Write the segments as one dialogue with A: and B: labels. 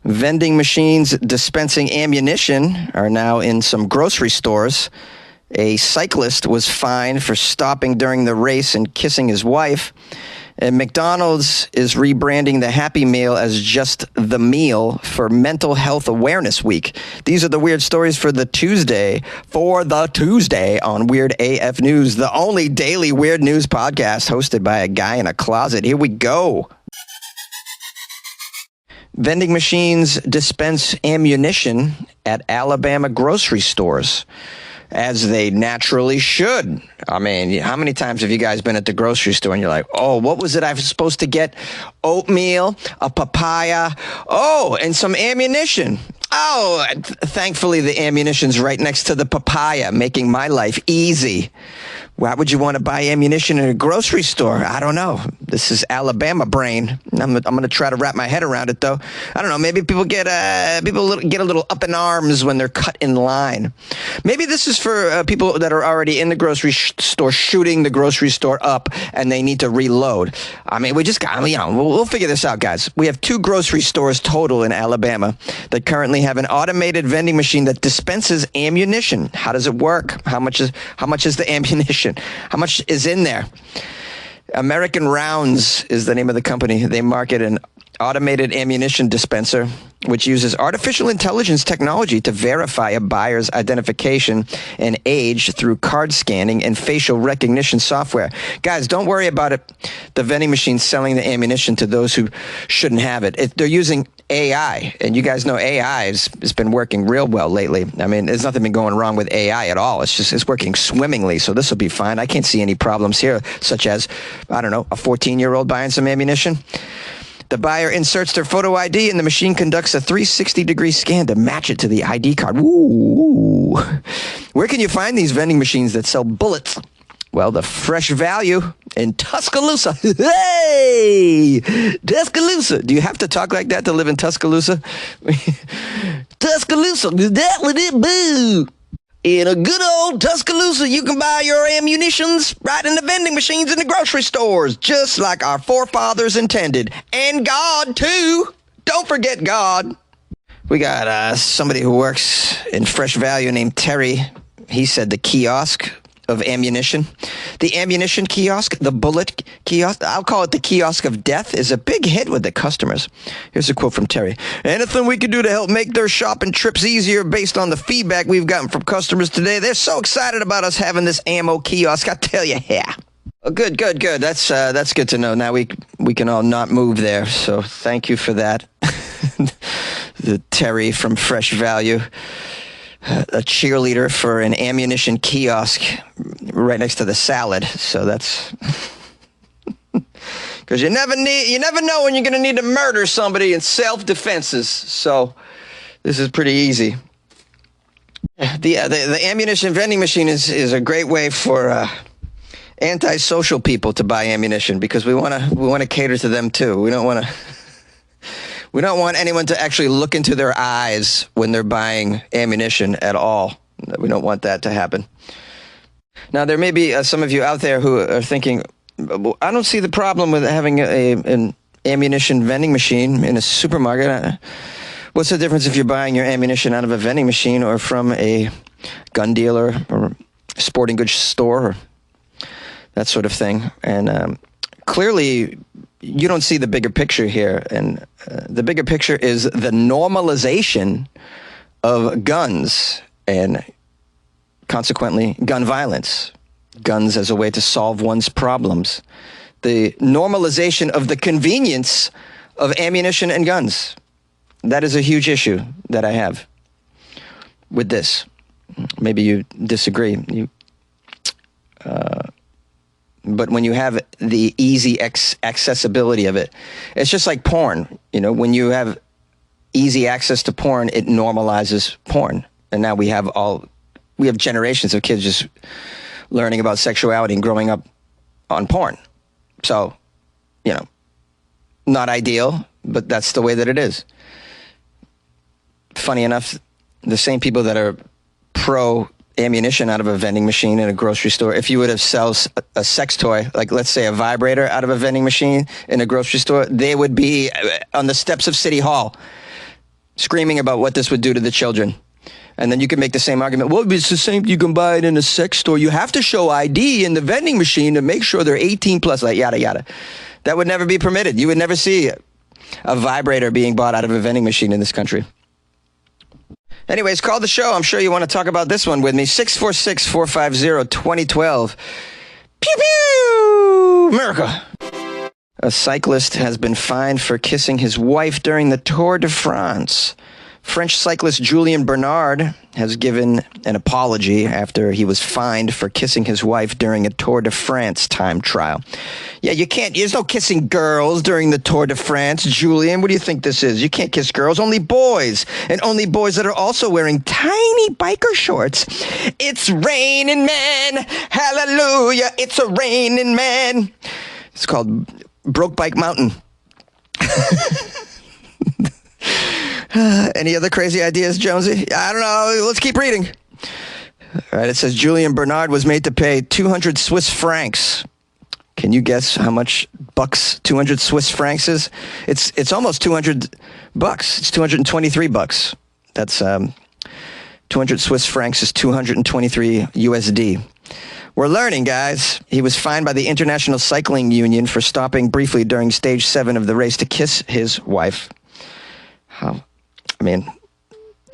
A: Vending machines dispensing ammunition are now in some grocery stores. A cyclist was fined for stopping during the race and kissing his wife. And McDonald's is rebranding the Happy Meal as just the meal for Mental Health Awareness Week. These are the weird stories for the Tuesday on Weird AF News, the only daily weird news podcast hosted by a guy in a closet. Here we go. Vending machines dispense ammunition at Alabama grocery stores, as they naturally should. I mean, how many times have you guys been at the grocery store and you're like, oh, what was it I was supposed to get? Oatmeal, a papaya, and some ammunition. Oh, thankfully the ammunition's right next to the papaya, making my life easy. Why would you want to buy ammunition in a grocery store? I don't know. This is Alabama brain. I'm going to try to wrap my head around it, though. I don't know. Maybe people get a little up in arms when they're cut in line. Maybe this is for people that are already in the grocery store, shooting the grocery store up, and they need to reload. I mean, we'll figure this out, guys. We have 2 grocery stores total in Alabama that currently have an automated vending machine that dispenses ammunition. How does it work? How much is the ammunition? How much is in there? American Rounds is the name of the company. They market an automated ammunition dispenser, which uses artificial intelligence technology to verify a buyer's identification and age through card scanning and facial recognition software. Guys, don't worry about it. The vending machine selling the ammunition to those who shouldn't have it. They're using AI, and you guys know AI has been working real well lately. I mean, there's nothing been going wrong with AI at all. It's working swimmingly, so this will be fine. I can't see any problems here, such as, I don't know, a 14-year-old buying some ammunition. The buyer inserts their photo ID, and the machine conducts a 360-degree scan to match it to the ID card. Ooh. Where can you find these vending machines that sell bullets? Well, the Fresh Value in Tuscaloosa. Hey! Tuscaloosa. Do you have to talk like that to live in Tuscaloosa? Tuscaloosa, that would it boo? In a good old Tuscaloosa, you can buy your ammunitions right in the vending machines in the grocery stores, just like our forefathers intended. And God, too. Don't forget God. We got somebody who works in Fresh Value named Terry. He said the kiosk of ammunition. The ammunition kiosk, the bullet kiosk, I'll call it the kiosk of death, is a big hit with the customers. Here's a quote from Terry. Anything we can do to help make their shopping trips easier based on the feedback we've gotten from customers today. They're so excited about us having this ammo kiosk, I tell you, yeah. Oh, good. That's good to know. Now we can all not move there, so thank you for that. The Terry from Fresh Value. A cheerleader for an ammunition kiosk right next to the salad. So that's because you never know when you're going to need to murder somebody in self-defenses. So this is pretty easy. The ammunition vending machine is a great way for antisocial people to buy ammunition, because we want to cater to them too. We don't want anyone to actually look into their eyes when they're buying ammunition at all. We don't want that to happen. Now, there may be some of you out there who are thinking, I don't see the problem with having an ammunition vending machine in a supermarket. What's the difference if you're buying your ammunition out of a vending machine or from a gun dealer or sporting goods store or that sort of thing? And clearly, you don't see the bigger picture here, and the bigger picture is the normalization of guns and consequently gun violence. Guns as a way to solve one's problems. The normalization of the convenience of ammunition and guns. That is a huge issue that I have with this. Maybe you disagree. But when you have the easy accessibility of it, it's just like porn. You know, when you have easy access to porn, it normalizes porn. And now we have generations of kids just learning about sexuality and growing up on porn. So, not ideal, but that's the way that it is. Funny enough, the same people that are pro ammunition out of a vending machine in a grocery store, if you would have sold a sex toy, like let's say a vibrator out of a vending machine in a grocery store, they would be on the steps of City Hall screaming about what this would do to the children. And then you can make the same argument. Well, it's the same. You can buy it in a sex store. You have to show ID in the vending machine to make sure they're 18 plus, like yada, yada. That would never be permitted. You would never see a vibrator being bought out of a vending machine in this country. Anyways, call the show. I'm sure you want to talk about this one with me. 646-450-2012. Pew, pew! America. A cyclist has been fined for kissing his wife during the Tour de France. French cyclist Julien Bernard has given an apology after he was fined for kissing his wife during a Tour de France time trial. Yeah, there's no kissing girls during the Tour de France, Julien. What do you think this is? You can't kiss girls, only boys. And only boys that are also wearing tiny biker shorts. It's raining men, hallelujah, it's a raining man. It's called Brokeback Mountain. Any other crazy ideas, Jonesy? I don't know. Let's keep reading. All right, it says Julien Bernard was made to pay 200 Swiss francs. Can you guess how much bucks 200 Swiss francs is? It's almost 200 bucks. It's 223 bucks. That's 200 Swiss francs is 223 USD. We're learning, guys. He was fined by the International Cycling Union for stopping briefly during stage 7 of the race to kiss his wife. I mean,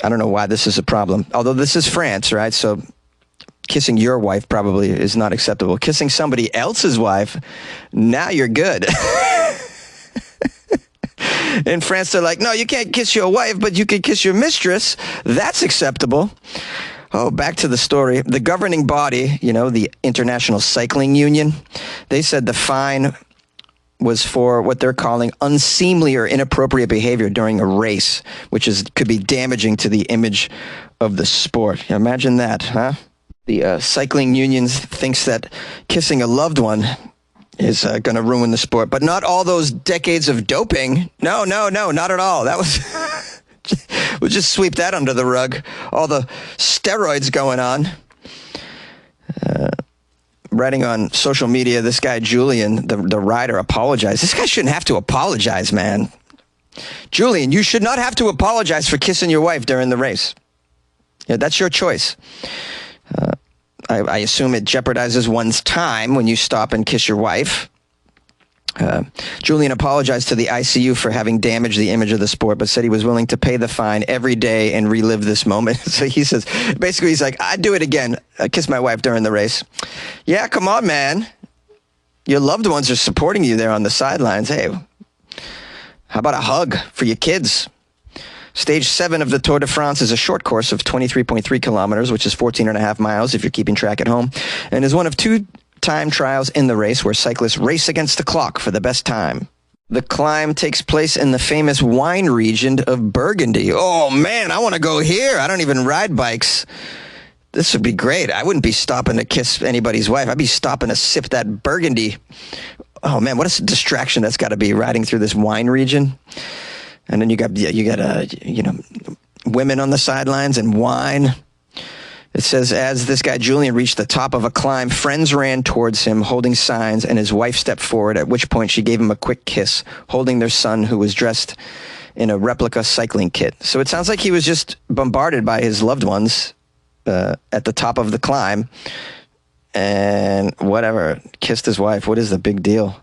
A: I don't know why this is a problem. Although this is France, right? So kissing your wife probably is not acceptable. Kissing somebody else's wife, now you're good. In France, they're like, no, you can't kiss your wife, but you can kiss your mistress. That's acceptable. Oh, back to the story. The governing body, the International Cycling Union, they said the fine was for what they're calling unseemly or inappropriate behavior during a race, which could be damaging to the image of the sport. Imagine that, huh? The cycling union thinks that kissing a loved one is going to ruin the sport, but not all those decades of doping. No, not at all. That was... We'll just sweep that under the rug. All the steroids going on. Writing on social media, this guy, Julien, the rider, apologized. This guy shouldn't have to apologize, man. Julien, you should not have to apologize for kissing your wife during the race. Yeah, that's your choice. I assume it jeopardizes one's time when you stop and kiss your wife. Julien apologized to the ICU for having damaged the image of the sport, but said he was willing to pay the fine every day and relive this moment. So he says, basically, he's like, I'd do it again. I kissed my wife during the race. Yeah, come on, man. Your loved ones are supporting you there on the sidelines. Hey, how about a hug for your kids? Stage 7 of the Tour de France is a short course of 23.3 kilometers, which is 14.5 miles if you're keeping track at home, and is one of 2 time trials in the race where cyclists race against the clock for the best time. The climb takes place in the famous wine region of Burgundy. Oh man, I want to go here. I don't even ride bikes. This would be great. I wouldn't be stopping to kiss anybody's wife. I'd be stopping to sip that Burgundy. Oh man, what a distraction that's got to be, riding through this wine region. And then you got women on the sidelines and wine. It says, as this guy Julien reached the top of a climb, friends ran towards him holding signs, and his wife stepped forward, at which point she gave him a quick kiss, holding their son, who was dressed in a replica cycling kit. So it sounds like he was just bombarded by his loved ones at the top of the climb, and whatever, kissed his wife. What is the big deal?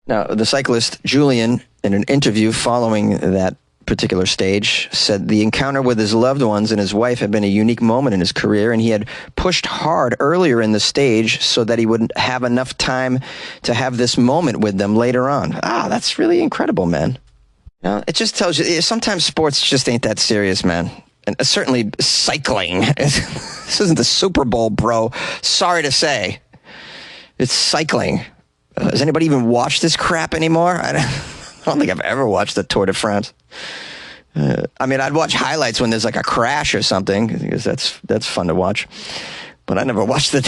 A: Now, the cyclist Julien, in an interview following that particular stage, said the encounter with his loved ones and his wife had been a unique moment in his career, and he had pushed hard earlier in the stage so that he would have enough time to have this moment with them later on. That's really incredible, man. It just tells you, sometimes sports just ain't that serious, man. And certainly cycling. This isn't the Super Bowl, bro. Sorry to say. It's cycling. Does anybody even watch this crap anymore? I don't think I've ever watched the Tour de France. I'd watch highlights when there's like a crash or something, because that's fun to watch. But I never watched the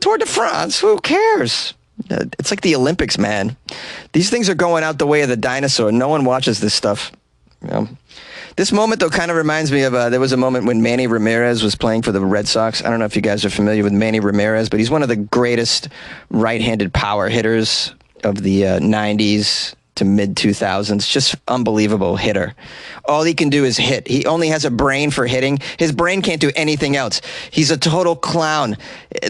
A: Tour de France. Who cares? It's like the Olympics, man. These things are going out the way of the dinosaur. No one watches this stuff. This moment, though, kind of reminds me of, there was a moment when Manny Ramirez was playing for the Red Sox. I don't know if you guys are familiar with Manny Ramirez, but he's one of the greatest right-handed power hitters of the 90s, to mid 2000s. Just unbelievable hitter. All he can do is hit. He only has a brain for hitting. His brain can't do anything else. He's a total clown.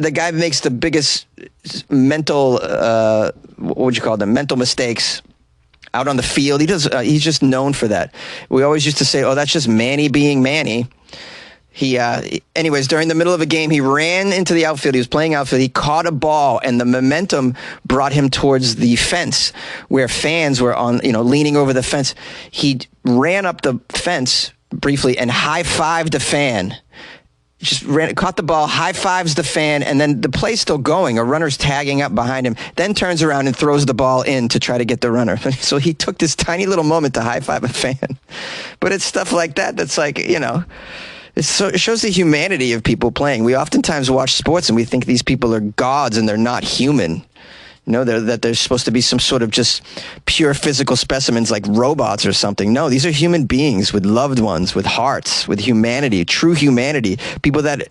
A: The guy makes the biggest mental, what would you call them? Mental mistakes out on the field. He's just known for that. We always used to say, oh, that's just Manny being Manny. Anyways, during the middle of a game, he ran into the outfield. He was playing outfield. He caught a ball, and the momentum brought him towards the fence where fans were leaning over the fence. He ran up the fence briefly and high-fived a fan. Caught the ball, high-fives the fan, and then the play's still going. A runner's tagging up behind him, then turns around and throws the ball in to try to get the runner. So he took this tiny little moment to high-five a fan. But it's stuff like that that's like, it shows the humanity of people playing. We oftentimes watch sports and we think these people are gods and they're not human. That they're supposed to be some sort of just pure physical specimens like robots or something. No, these are human beings with loved ones, with hearts, with humanity, true humanity, people that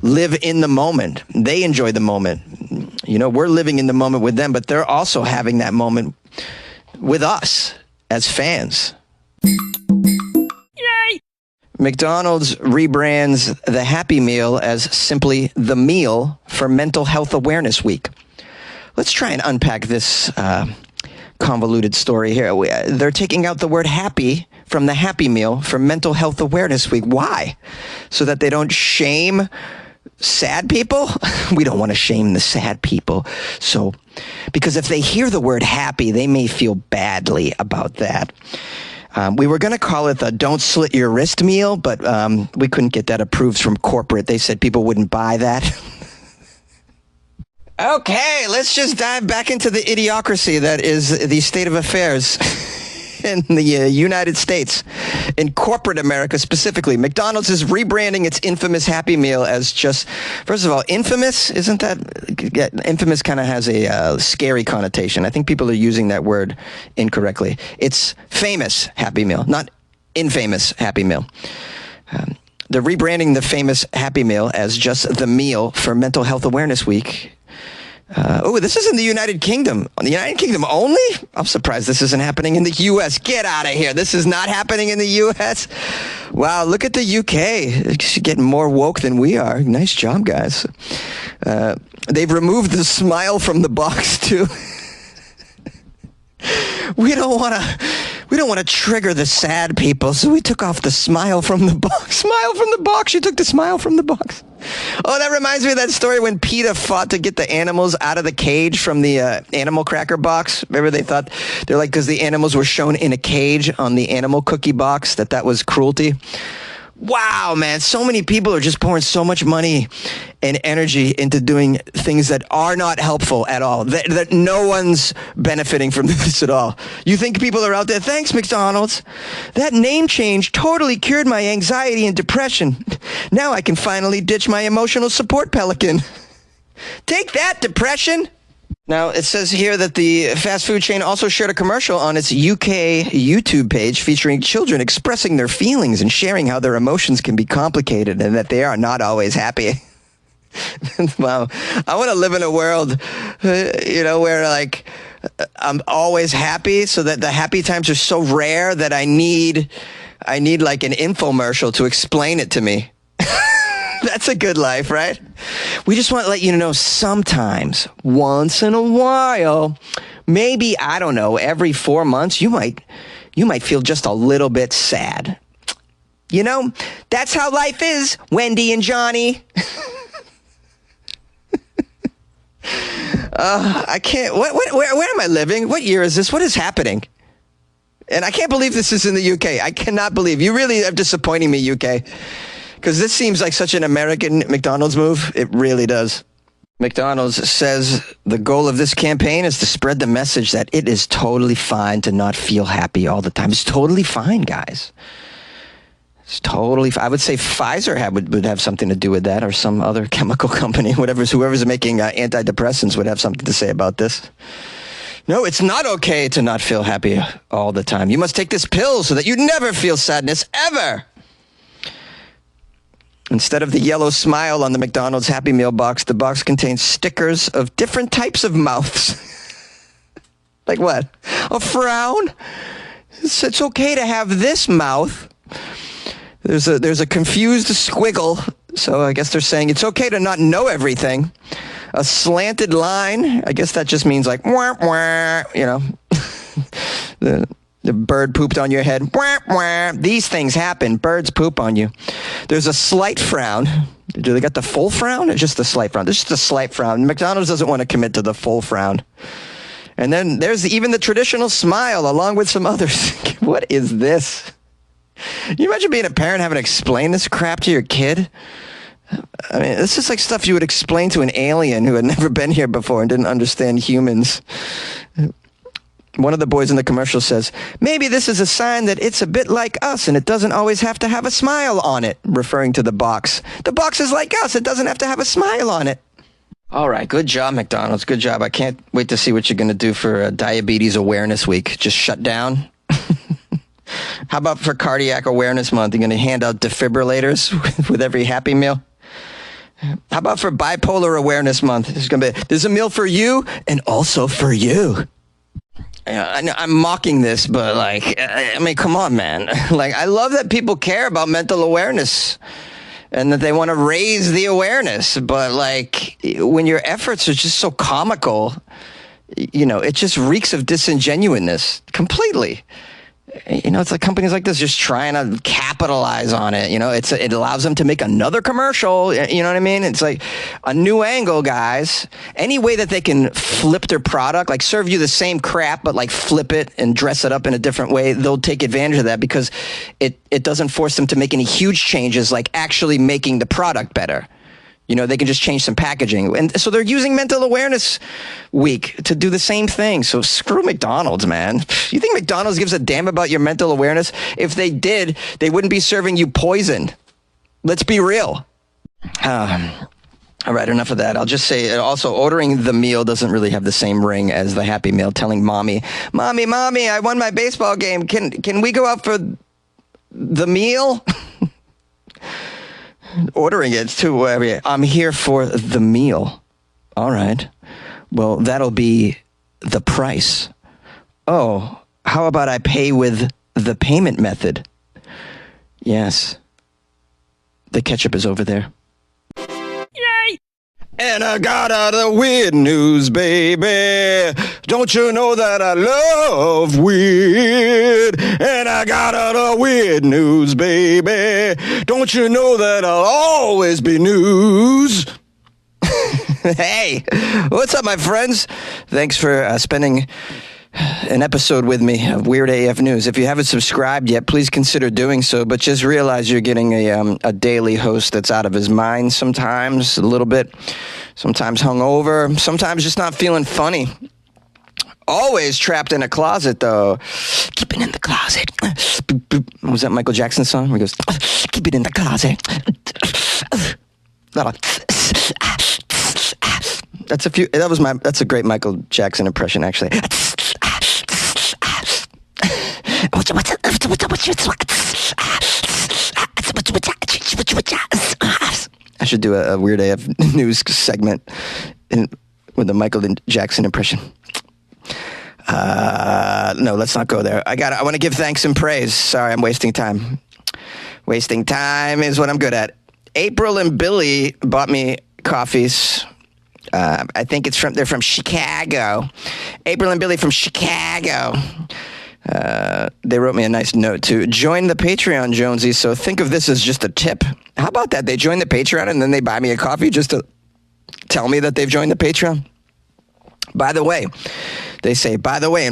A: live in the moment. They enjoy the moment. We're living in the moment with them, but they're also having that moment with us as fans. McDonald's rebrands the Happy Meal as simply the meal for Mental Health Awareness Week. Let's try and unpack this convoluted story here. They're taking out the word happy from the Happy Meal for Mental Health Awareness Week. Why? So that they don't shame sad people? We don't want to shame the sad people. So, because if they hear the word happy, they may feel badly about that. We were going to call it the Don't Slit Your Wrist meal, but we couldn't get that approved from corporate. They said people wouldn't buy that. Okay, let's just dive back into the idiocracy that is the state of affairs in the United States, in corporate America specifically. McDonald's is rebranding its infamous Happy Meal as just, first of all, infamous, isn't that? Infamous kind of has a scary connotation. I think people are using that word incorrectly. It's famous Happy Meal, not infamous Happy Meal. They're rebranding the famous Happy Meal as just the meal for Mental Health Awareness Week. This is in the United Kingdom. The United Kingdom only? I'm surprised this isn't happening in the U.S. Get out of here. This is not happening in the U.S.? Wow, look at the U.K. They're getting more woke than we are. Nice job, guys. They've removed the smile from the box, too. We don't want to trigger the sad people, so we took off the smile from the box. Smile from the box. You took the smile from the box. Oh, that reminds me of that story when PETA fought to get the animals out of the cage from the animal cracker box. Remember, they're like, because the animals were shown in a cage on the animal cookie box, that was cruelty. Wow, man, so many people are just pouring so much money and energy into doing things that are not helpful at all, that no one's benefiting from this at all. You think people are out there, thanks, McDonald's. That name change totally cured my anxiety and depression. Now I can finally ditch my emotional support pelican. Take that, depression. Now, it says here that the fast food chain also shared a commercial on its UK YouTube page featuring children expressing their feelings and sharing how their emotions can be complicated and that they are not always happy. Wow. I want to live in a world, where like I'm always happy, so that the happy times are so rare that I need like an infomercial to explain it to me. That's a good life, right? We just want to let you know sometimes, once in a while, maybe, I don't know, every 4 months, you might feel just a little bit sad. That's how life is, Wendy and Johnny. I can't, where am I living? What year is this? What is happening? And I can't believe this is in the UK. I cannot believe. You really are disappointing me, UK. Because this seems like such an American McDonald's move. It really does. McDonald's says the goal of this campaign is to spread the message that it is totally fine to not feel happy all the time. It's totally fine, guys. It's totally fine. I would say Pfizer would have something to do with that, or some other chemical company, whoever's making antidepressants would have something to say about this. No, it's not okay to not feel happy all the time. You must take this pill so that you never feel sadness, ever. Instead of the yellow smile on the McDonald's Happy Meal box, the box contains stickers of different types of mouths. Like what? A frown? It's okay to have this mouth. There's a confused squiggle. So I guess they're saying it's okay to not know everything. A slanted line. I guess that just means like, wah, wah, you know. The bird pooped on your head. Wah, wah. These things happen. Birds poop on you. There's a slight frown. Do they got the full frown or just the slight frown? There's just a slight frown. McDonald's doesn't want to commit to the full frown. And then there's even the traditional smile along with some others. What is this? Can you imagine being a parent having to explain this crap to your kid? I mean, this is like stuff you would explain to an alien who had never been here before and didn't understand humans. One of the boys in the commercial says, maybe this is a sign that it's a bit like us and it doesn't always have to have a smile on it, referring to the box. The box is like us. It doesn't have to have a smile on it. All right. Good job, McDonald's. Good job. I can't wait to see what you're going to do for Diabetes Awareness Week. Just shut down? How about for Cardiac Awareness Month? You're going to hand out defibrillators with every Happy Meal? How about for Bipolar Awareness Month? There's a meal for you and also for you. I'm mocking this, but like, I mean, come on, man. Like, I love that people care about mental awareness and that they want to raise the awareness. But like, when your efforts are just so comical, you know, it just reeks of disingenuousness completely. You know, it's like companies like this just trying to capitalize on it. You know, it allows them to make another commercial. You know what I mean? It's like a new angle, guys. Any way that they can flip their product, like serve you the same crap, but like flip it and dress it up in a different way, they'll take advantage of that because it doesn't force them to make any huge changes, like actually making the product better. You know, they can just change some packaging. And so they're using Mental Awareness Week to do the same thing. So screw McDonald's, man. You think McDonald's gives a damn about your mental awareness? If they did, they wouldn't be serving you poison. Let's be real. All right, enough of that. I'll just say also ordering the meal doesn't really have the same ring as the Happy Meal. Telling mommy, I won my baseball game. Can we go out for the meal? Ordering it too. I'm here for the meal. All right. Well, that'll be the price. Oh, how about I pay with the payment method? Yes. The ketchup is over there. Yay! And I got the weird news, baby. Don't you know that I love weird? And I got the weird news, baby. Don't you know that I'll always be news? Hey, what's up, my friends? Thanks for spending an episode with me of Weird AF News. If you haven't subscribed yet, please consider doing so, but just realize you're getting a daily host that's out of his mind sometimes, a little bit, sometimes hungover, sometimes just not feeling funny. Always trapped in a closet, though. Keep it in the closet. Was that Michael Jackson song? Where he goes, keep it in the closet. That's a great Michael Jackson impression, actually. I should do a Weird AF News segment with a Michael Jackson impression. No, let's not go there. I want to give thanks and praise. Sorry, I'm wasting time. Wasting time is what I'm good at. April and Billy bought me coffees. I think they're from Chicago. April and Billy from Chicago. They wrote me a nice note to join the Patreon, Jonesy. So think of this as just a tip. How about that? They join the Patreon and then they buy me a coffee just to tell me that they've joined the Patreon. By the way, they say, in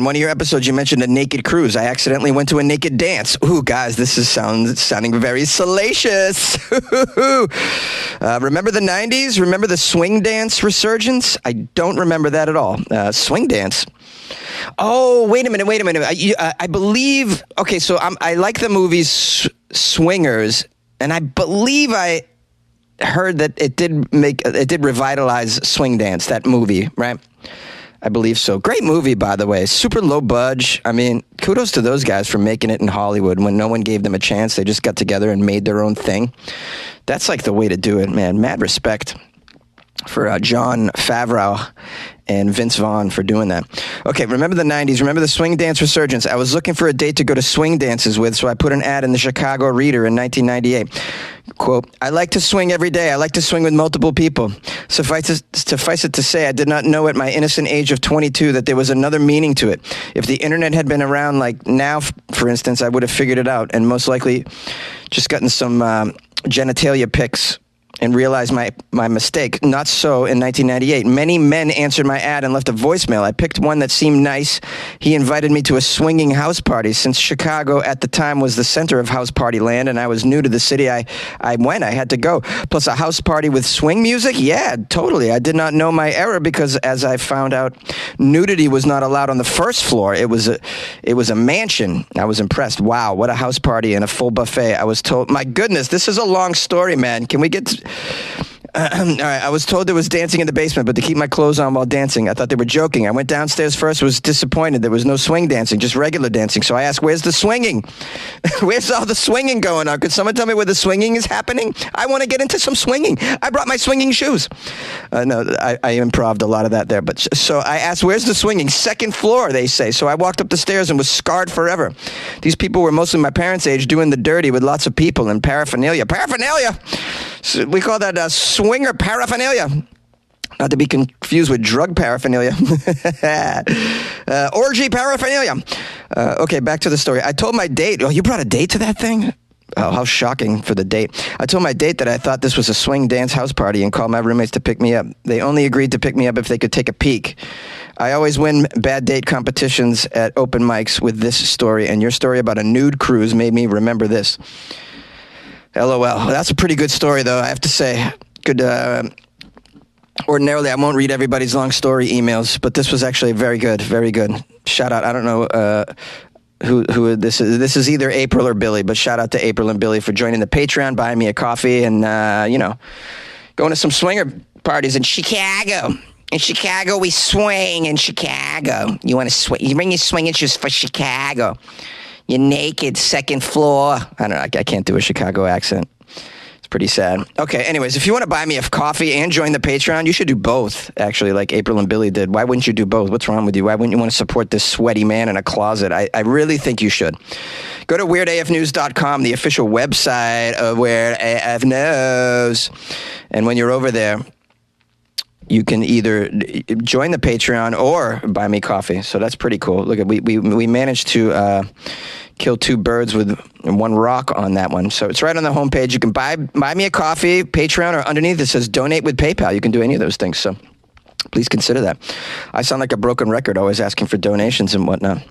A: one of your episodes, you mentioned a naked cruise. I accidentally went to a naked dance. Ooh, guys, this is sounding very salacious. Remember the 90s? Remember the swing dance resurgence? I don't remember that at all. Swing dance. Oh, wait a minute. I believe, okay, so I like the movies Swingers, and I believe I heard that it did revitalize swing dance, that movie, right? I believe so. Great movie, by the way. Super low budge. I mean, kudos to those guys for making it in Hollywood when no one gave them a chance. They just got together and made their own thing. That's like the way to do it, man. Mad respect. for John Favreau and Vince Vaughn for doing that. Okay, remember the 90s. Remember the swing dance resurgence. I was looking for a date to go to swing dances with, so I put an ad in the Chicago Reader in 1998. Quote, I like to swing every day. I like to swing with multiple people. Suffice it to say, I did not know at my innocent age of 22 that there was another meaning to it. If the internet had been around like now, for instance, I would have figured it out and most likely just gotten some genitalia pics and realized my mistake. Not so in 1998. Many men answered my ad and left a voicemail. I picked one that seemed nice. He invited me to a swinging house party. Since Chicago at the time was the center of house party land and I was new to the city, I went. I had to go. Plus a house party with swing music? Yeah, totally. I did not know my error because as I found out, nudity was not allowed on the first floor. It was a mansion. I was impressed. Wow, what a house party and a full buffet. I was told, my goodness, this is a long story, man. Can we get to... all right, I was told there was dancing in the basement, but to keep my clothes on while dancing. I thought they were joking. I went downstairs first, was disappointed. There was no swing dancing, just regular dancing. So I asked, where's the swinging? Where's all the swinging going on? Could someone tell me where the swinging is happening? I want to get into some swinging. I brought my swinging shoes. No, I improv'd a lot of that there. But so I asked, where's the swinging? Second floor, they say. So I walked up the stairs and was scarred forever. These people were mostly my parents' age doing the dirty with lots of people and paraphernalia. Paraphernalia! So we call that swinger paraphernalia. Not to be confused with drug paraphernalia. Orgy paraphernalia. Okay, back to the story. I told my date, oh, you brought a date to that thing? Oh, how shocking for the date. I told my date that I thought this was a swing dance house party and called my roommates to pick me up. They only agreed to pick me up if they could take a peek. I always win bad date competitions at open mics with this story, and your story about a nude cruise made me remember this. LOL. That's a pretty good story, though, I have to say. Good. Ordinarily, I won't read everybody's long story emails, but this was actually very good, very good. Shout out. I don't know who this is. This is either April or Billy, but shout out to April and Billy for joining the Patreon, buying me a coffee, and, going to some swinger parties in Chicago. In Chicago, we swing in Chicago. You want to swing? You bring your swinging shoes for Chicago. You're naked, second floor. I don't know. I can't do a Chicago accent. It's pretty sad. Okay, anyways, if you want to buy me a coffee and join the Patreon, you should do both, actually, like April and Billy did. Why wouldn't you do both? What's wrong with you? Why wouldn't you want to support this sweaty man in a closet? I really think you should. Go to weirdafnews.com, the official website of Weird AF News. And when you're over there, you can either join the Patreon or buy me coffee. So that's pretty cool. Look, we managed to kill two birds with one rock on that one. So it's right on the homepage. You can buy me a coffee, Patreon, or underneath it says donate with PayPal. You can do any of those things. So please consider that. I sound like a broken record, always asking for donations and whatnot.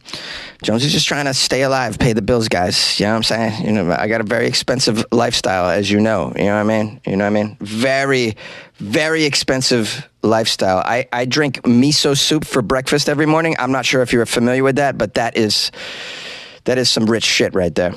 A: Jonesy's just trying to stay alive, pay the bills, guys. You know what I'm saying? You know, I got a very expensive lifestyle, as you know. You know what I mean? You know what I mean? Very, very expensive lifestyle. I drink miso soup for breakfast every morning. I'm not sure if you're familiar with that, but that is some rich shit right there.